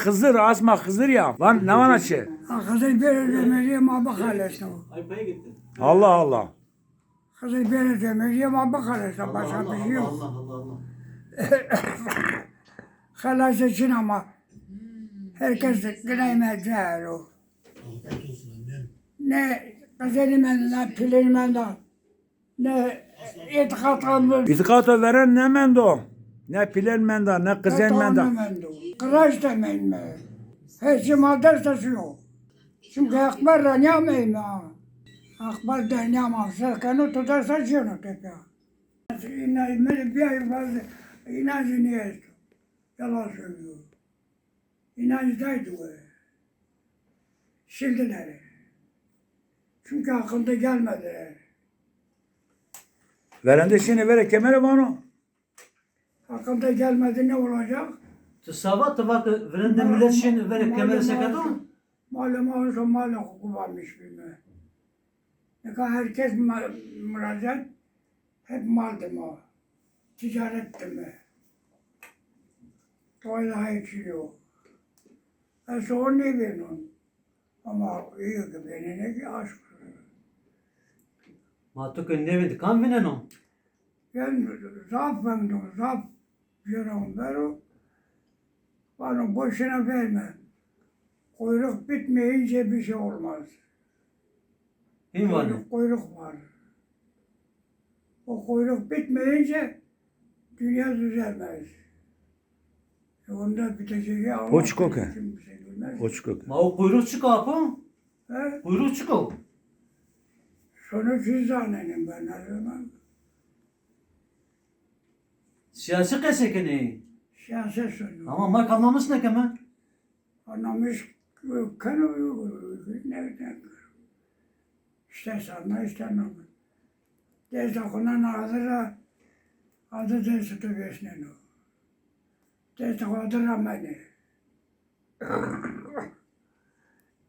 Hızır, asma Hızır ya. Lan ne var açı? Kızıl bir ömürlüğüm abi kalesine. Aypaya gitti. Allah Allah. Kızıl bir ömürlüğüm abi kalesine. Başka bir şey yok. Allah Allah Allah. Halas için ama herkes güneymezler o. Ne kızılmen, ne pilinmen de, ne itikat kalmış. İtikatı veren ne mendo? Ne pilen menda, ne kızen menda. Kıraç demeyin mi? Hiç madde yok. Çünkü akbar da nyamayım ha. Akbar da nyamam. Serkanı tutarsa şunu tekrar. İnancı bir ay fazla inancı niye? Yalan söylüyor. İnancıdaydı o. Sildiler. Çünkü akılda gelmedi. Veren de şimdi vere kemere bana. Akılda gelmedi ne olacak? Sabah da bak verende millet şimdi verip kemeri sekadı. Malum olsa malum kullanmış bilmem. Ne kadar herkes müracaat hep maldı mı? Ticaretti mi? Doyla içiyor. Sonra ne benim? Ama iyi ki beni ne ki aşk. Ma tu ne vedi kan veneno. Ben zaf diyorum veru. Bana boşuna verme. Kuyruk bitmeyince bir şey olmaz. Kim var ne? Kuyruk var. O kuyruk bitmeyince dünya düzelmez. Onda biteceği Allah Hoç koku. kimse bilmez. Oçkuk. Ma o kuyruk çıkıyor apa? He? Kuyruk çıkıyor. Sonuç izahnenim ben her zaman. Siyasi kesekini. Siyaset söylüyorum. Ama mak anlamış ne kemen? Anlamış kanı nereden? İşte sanma işte anlamı. Dez okunan adı dez tübesinen o. Dez adı ramani.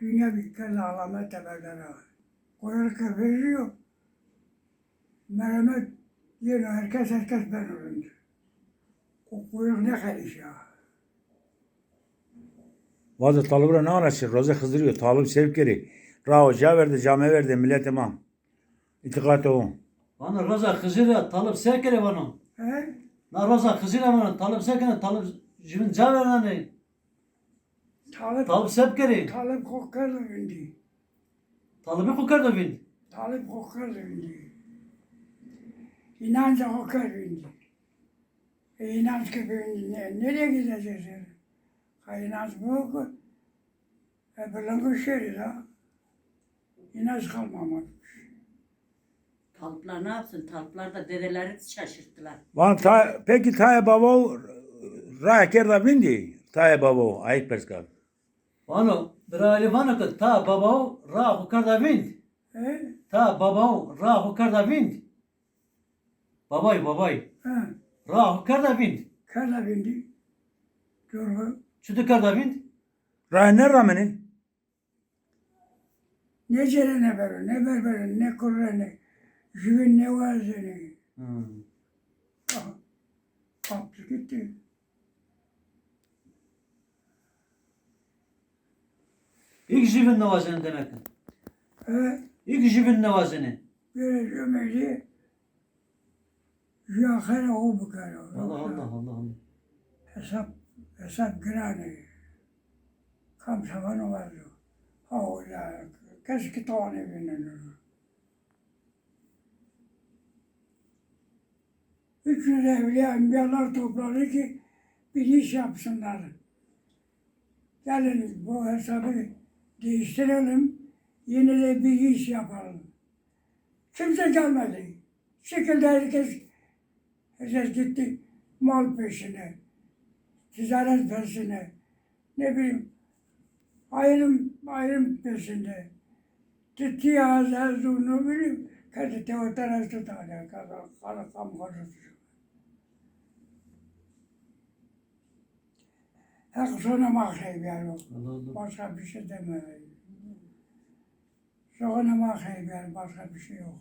Dünya bir kere alamet temelleri. Kuyruk veriyor. Merhamet yine herkes ben olunca. O kuyruk ne karış ya. Vazı talıbıra ne anlaşır? Roza Hızırıyor. Talip sevkeri. Rao verdi, cami verdi, millet imam. İtikatı o. Bana roza Hızır'a talıp serkere bana. He? Na roza Hızır'a bana talıp serkere talıp jimin caverden ne? Talıp serkere. Talip kokar da bindi. Talıbı kokar da bin. Talip kokar da bindi. İnanca kokar bindi. İnanç gibi bindi. Nereye gideceksin? Ha inanç bu ki. Öbürlerin şeri ha. İnanç kalmamak. Talplar ne yapsın? Talplar da dedeleri şaşırttılar. Peki Tayyip Baba Raker da bindi. Tayyip Baba ayık perskal. Bana bir aile bana ki ta baba ra kokar da bin. He? Ta baba ra kokar da bin. Babay. Ha. Ra kokar da bin. Kara bindi. Dur. Çütü kar da bin. Rah ne rameni? Ne cerene verin, ne berberin, ne kurreni. Jüvin ne var seni. Ah, kaptı gitti. İlk jivin nevazeni demek. He? İlk jivin nevazeni. Böyle cömerti. Yakara o bu kere. Allah. Hesap girani. Kam savanı vardı. Ha öyle. Keşke tane binin. 300 evliya enbiyalar topladı ki bir iş yapsınlar. Gelin bu hesabı değiştirelim. Yine de bir iş yapalım. Kimse gelmedi. Şekilde herkes gitti mal peşine. Ticaret peşine. Ne bileyim ayrım peşinde. Titti ağzı ne bileyim. Kadite o taraf tutar. Kam konuşuyor. Hak sonra mahkeme yani. Allah. Başka bir şey demeyin. Sonra mahkeme yani başka bir şey yok.